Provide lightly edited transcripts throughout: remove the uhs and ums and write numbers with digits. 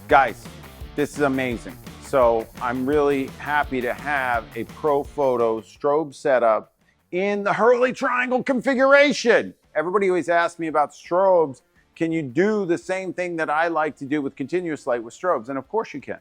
Guys, this is amazing. So I'm really happy to have a Profoto strobe setup in the Hurley triangle configuration. Everybody always asks me about strobes. Can you do the same thing that I like to do with continuous light with strobes? And of course you can.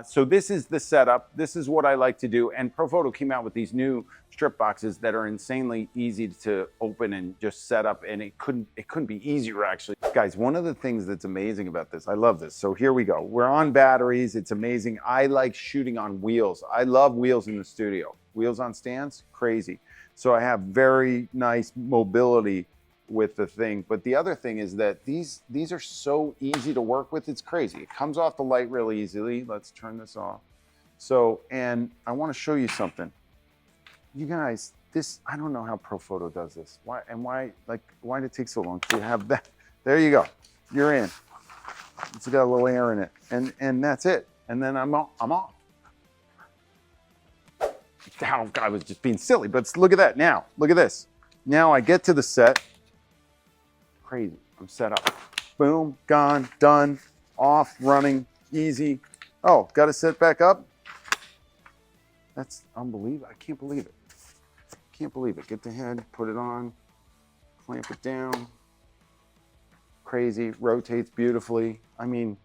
So this is the setup. This is what I like to do. And Profoto came out with these new strip boxes that are insanely easy to open and just set up. And it couldn't be easier, actually. Guys, one of the things that's amazing about this, I love this. So here we go. We're on batteries. It's amazing. I like shooting on wheels. I love wheels in the studio. Wheels on stands, crazy. So I have very nice mobility with the thing. But the other thing is that these are so easy to work with. It's crazy. It comes off the light really easily. Let's turn this off. So, and I want to show you something. You guys, this, I don't know how Profoto does this. Why did it take so long to have that? There you go. You're in. It's got a little air in it. And that's it. And then I'm off. I was just being silly, but look at that now. Look at this. Now I get to the set. Crazy. I'm set up. Boom, gone, done, off, running, easy. Oh, got to set back up. That's unbelievable. I can't believe it. Can't believe it. Get the head, put it on, clamp it down. Crazy, rotates beautifully. I mean,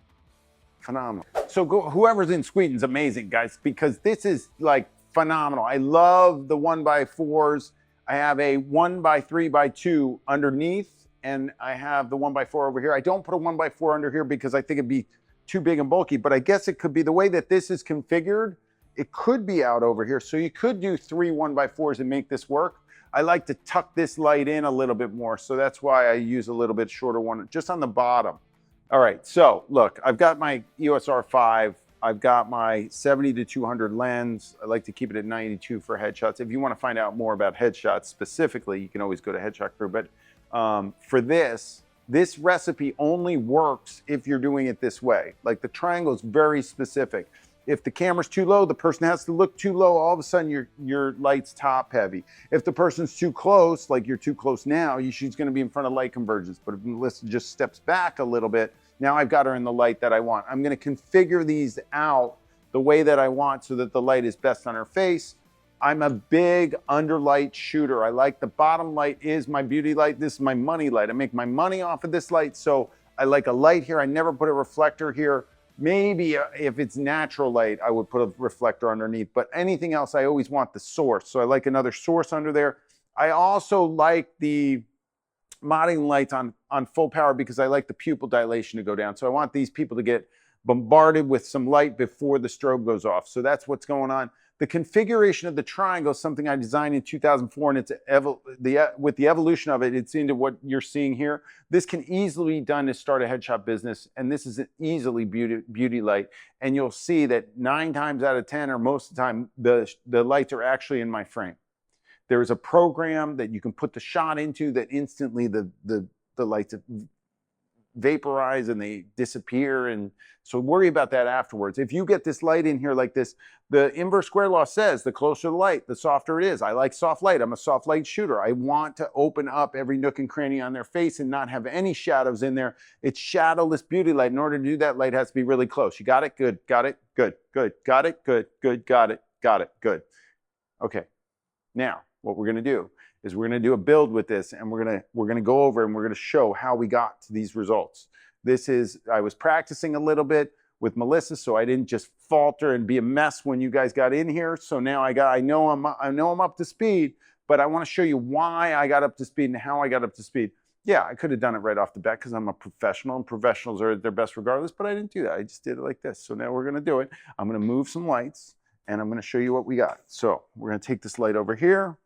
phenomenal. So whoever's in Sweden's amazing, guys, because this is like phenomenal. I love the 1x4s. I have a 1x3x2 underneath. And I have the 1x4 over here. I don't put a 1x4 under here because I think it'd be too big and bulky, but I guess it could be the way that this is configured. It could be out over here. So you could do 3 1x4s and make this work. I like to tuck this light in a little bit more. So that's why I use a little bit shorter one just on the bottom. All right, so look, I've got my EOS R5. I've got my 70-200 lens. I like to keep it at 92 for headshots. If you want to find out more about headshots specifically, you can always go to Headshot Crew. But for this recipe only works if you're doing it this way. Like the triangle is very specific. If the camera's too low, the person has to look too low. All of a sudden your light's top heavy. If the person's too close, like you're too close now, she's going to be in front of light convergence. But if Melissa just steps back a little bit, now I've got her in the light that I want. I'm going to configure these out the way that I want so that the light is best on her face. I'm a big underlight shooter. I like the bottom light is my beauty light. This is my money light. I make my money off of this light. So I like a light here. I never put a reflector here. Maybe if it's natural light, I would put a reflector underneath, but anything else, I always want the source. So I like another source under there. I also like the modding lights on full power because I like the pupil dilation to go down. So I want these people to get bombarded with some light before the strobe goes off. So that's what's going on. The configuration of the triangle is something I designed in 2004, and it's with the evolution of it, it's into what you're seeing here. This can easily be done to start a headshot business, and this is an easily beauty light. And you'll see that 9 times out of 10, or most of the time, the lights are actually in my frame. There is a program that you can put the shot into that instantly the lights vaporize and they disappear, and so worry about that afterwards. If you get this light in here like this, the inverse square law says the closer the light, the softer it is. I like soft light. I'm a soft light shooter. I want to open up every nook and cranny on their face and not have any shadows in there. It's shadowless beauty light. In order to do that, light has to be really close. You got it? Good. Got it? Good. Good. Got it? Good. Good. Got it? Got it? Good. Okay. Now, what we're going to do is we're going to do a build with this, and we're going to go over and we're going to show how we got to these results. I was practicing a little bit with Melissa, so I didn't just falter and be a mess when you guys got in here. So now I know I'm up to speed, but I want to show you why I got up to speed and how I got up to speed. Yeah, I could have done it right off the bat because I'm a professional and professionals are at their best regardless, but I didn't do that. I just did it like this. So now we're going to do it. I'm going to move some lights and I'm going to show you what we got. So we're going to take this light over here,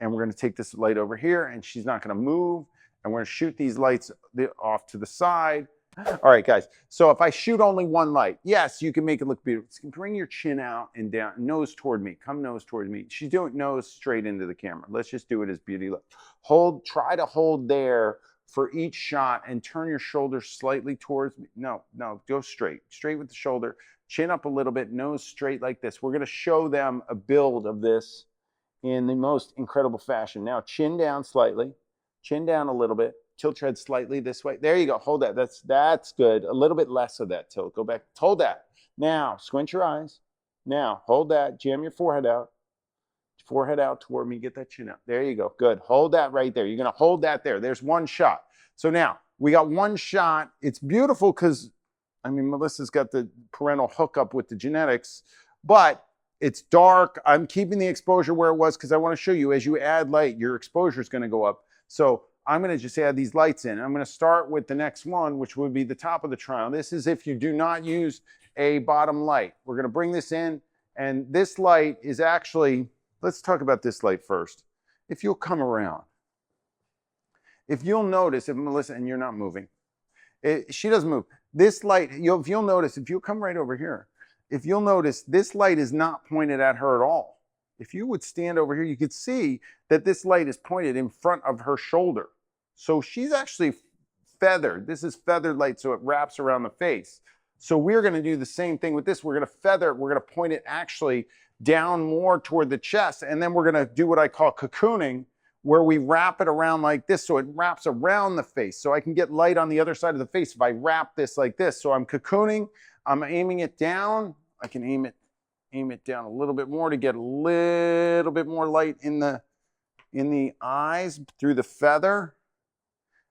and we're going to take this light over here, and she's not going to move. And we're going to shoot these lights off to the side. All right, guys. So if I shoot only one light, yes, you can make it look beautiful. Bring your chin out and down, nose toward me. Come nose toward me. She's doing nose straight into the camera. Let's just do it as beauty light. Try to hold there for each shot and turn your shoulders slightly towards me. No, go straight with the shoulder. Chin up a little bit, nose straight like this. We're going to show them a build of this in the most incredible fashion. Now, chin down slightly, chin down a little bit, tilt your head slightly this way. There you go. Hold that. That's good. A little bit less of that tilt. Go back. Hold that. Now, squint your eyes. Now, hold that. Jam your forehead out. Forehead out toward me. Get that chin out. There you go. Good. Hold that right there. You're going to hold that there. There's one shot. So now, we got one shot. It's beautiful because, I mean, Melissa's got the parental hookup with the genetics, but it's dark. I'm keeping the exposure where it was because I want to show you as you add light, your exposure is going to go up. So I'm going to just add these lights in. I'm going to start with the next one, which would be the top of the triangle. This is if you do not use a bottom light. We're going to bring this in, and this light is actually, let's talk about this light first. If you'll come around, if you'll notice, if Melissa, and you're not moving, she doesn't move. This light, if you'll notice, if you'll come right over here, if you'll notice, this light is not pointed at her at all. If you would stand over here, you could see that this light is pointed in front of her shoulder. So she's actually feathered. This is feathered light, so it wraps around the face. So we're going to do the same thing with this. We're going to feather it. We're going to point it actually down more toward the chest. And then we're going to do what I call cocooning, where we wrap it around like this. So it wraps around the face. So I can get light on the other side of the face if I wrap this like this. So I'm cocooning. I'm aiming it down. I can aim it down a little bit more to get a little bit more light in the eyes through the feather.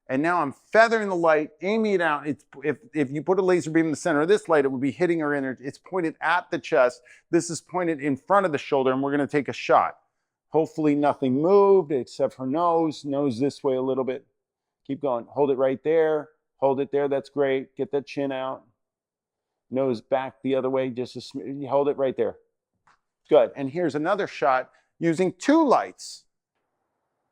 And now I'm feathering the light, aiming it out. If you put a laser beam in the center of this light, it would be hitting her in her. It's pointed at the chest. This is pointed in front of the shoulder, and we're going to take a shot. Hopefully nothing moved except her nose. Nose this way a little bit. Keep going. Hold it right there. Hold it there. That's great. Get that chin out. Nose back the other way. Just hold it right there. Good. And here's another shot using two lights.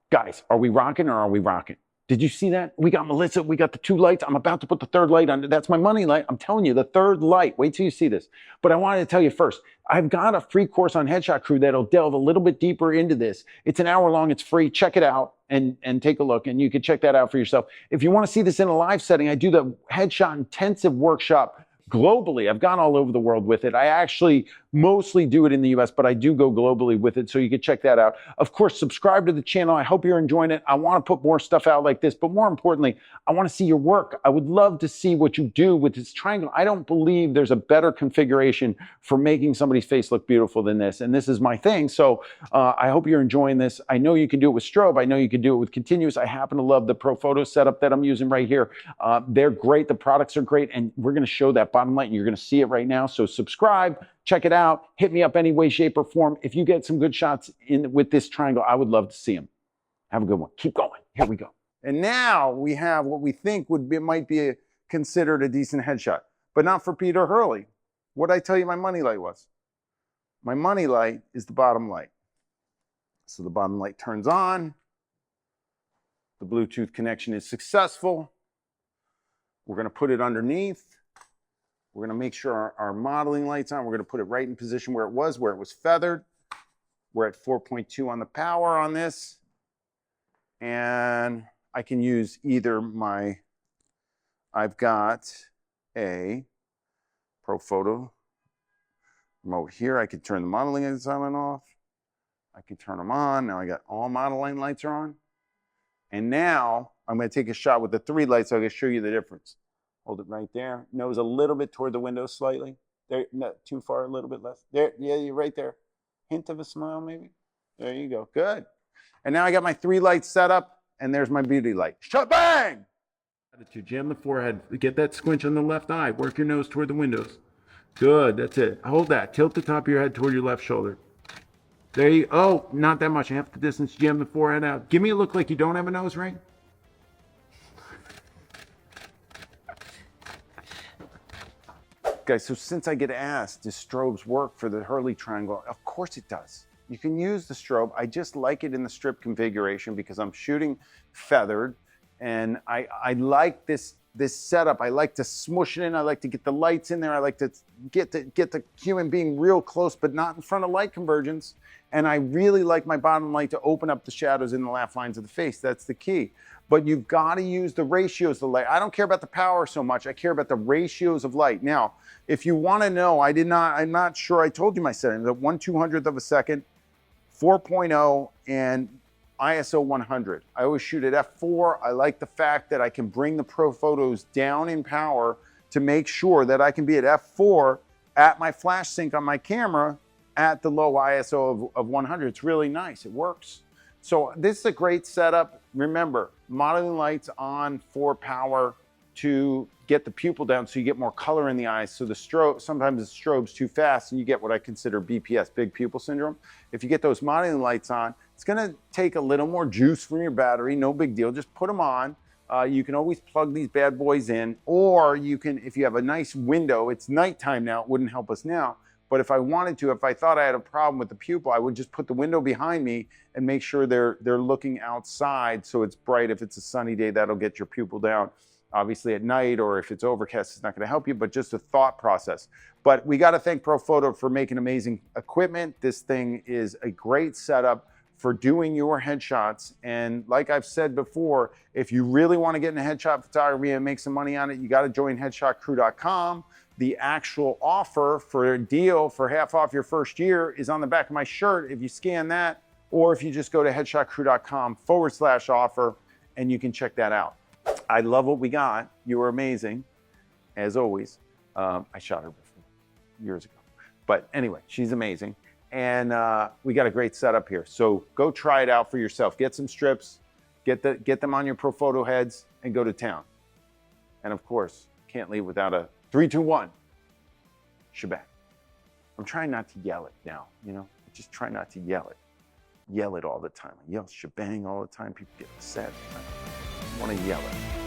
Guys, are we rocking or are we rocking? Did you see that? We got Melissa, we got the two lights. I'm about to put the third light on. That's my money light. I'm telling you, the third light. Wait till you see this. But I wanted to tell you first, I've got a free course on Headshot Crew that'll delve a little bit deeper into this. It's an hour long. It's free. Check it out and take a look. And you can check that out for yourself. If you want to see this in a live setting, I do the Headshot Intensive Workshop globally. I've gone all over the world with it. I actually mostly do it in the US, but I do go globally with it, so you can check that out. Of course, subscribe to the channel. I hope you're enjoying it. I want to put more stuff out like this, but more importantly, I want to see your work. I would love to see what you do with this triangle. I don't believe there's a better configuration for making somebody's face look beautiful than this, and this is my thing. So I hope you're enjoying this. I know you can do it with strobe. I know you can do it with continuous. I happen to love the Profoto setup that I'm using right here. They're great. The products are great, and we're going to show that bottom light, and you're going to see it right now. So subscribe. Check it out. Hit me up any way, shape, or form. If you get some good shots in with this triangle, I would love to see them. Have a good one. Keep going. Here we go. And now we have what we think might be considered a decent headshot, but not for Peter Hurley. What did I tell you my money light was? My money light is the bottom light. So the bottom light turns on. The Bluetooth connection is successful. We're going to put it underneath. We're going to make sure our modeling light's on. We're going to put it right in position where it was feathered. We're at 4.2 on the power on this. And I can use either I've got a Profoto remote here. I can turn the modeling lights on and off. I can turn them on. Now I got all modeling lights are on. And now I'm going to take a shot with the three lights so I can show you the difference. Hold it right there. Nose a little bit toward the window slightly. There, not too far, a little bit less. There, yeah, you're right there. Hint of a smile, maybe. There you go. Good. And now I got my three lights set up, and there's my beauty light. Shut bang! To jam the forehead. Get that squinch on the left eye. Work your nose toward the windows. Good. That's it. Hold that. Tilt the top of your head toward your left shoulder. There you. Oh, not that much. Half the distance. Jam the forehead out. Give me a look like you don't have a nose ring. Guys, so since I get asked, does strobes work for the Hurley triangle? Of course it does. You can use the strobe. I just like it in the strip configuration because I'm shooting feathered, and I like this setup. I like to smush it in. I like to get the lights in there. I like to get the human being real close, but not in front of light convergence. And I really like my bottom light to open up the shadows in the laugh lines of the face. That's the key. But you've got to use the ratios of the light. I don't care about the power so much. I care about the ratios of light. Now, if you want to know, I'm not sure I told you my settings. At 1/200th of a second, 4.0, and ISO 100. I always shoot at f4. I like the fact that I can bring the Profotos down in power to make sure that I can be at f4 at my flash sync on my camera at the low ISO of 100. It's really nice. It works. So this is a great setup. Remember, modeling lights on for power to get the pupil down so you get more color in the eyes. So the strobe, sometimes the strobe's too fast and you get what I consider BPS, big pupil syndrome. If you get those modeling lights on, it's gonna take a little more juice from your battery, no big deal, just put them on. You can always plug these bad boys in, or you can, if you have a nice window, it's nighttime now, it wouldn't help us now, but if I wanted to, if I thought I had a problem with the pupil, I would just put the window behind me and make sure they're looking outside so it's bright. If it's a sunny day, that'll get your pupil down. Obviously at night, or if it's overcast, it's not gonna help you, but just a thought process. But we gotta thank Profoto for making amazing equipment. This thing is a great setup for doing your headshots. And like I've said before, if you really wanna get into headshot photography and make some money on it, you gotta join headshotcrew.com. The actual offer for a deal for half off your first year is on the back of my shirt. If you scan that, or if you just go to headshotcrew.com/offer, and you can check that out. I love what we got. You were amazing, as always. I shot her before, years ago. But anyway, she's amazing. And we got a great setup here. So go try it out for yourself. Get some strips, get them on your Profoto heads, and go to town. And of course, can't leave without a 3, 2, 1, shebang. I'm trying not to yell it now, you know? Just try not to yell it. Yell it all the time. I yell shebang all the time. People get upset. I want to yell it.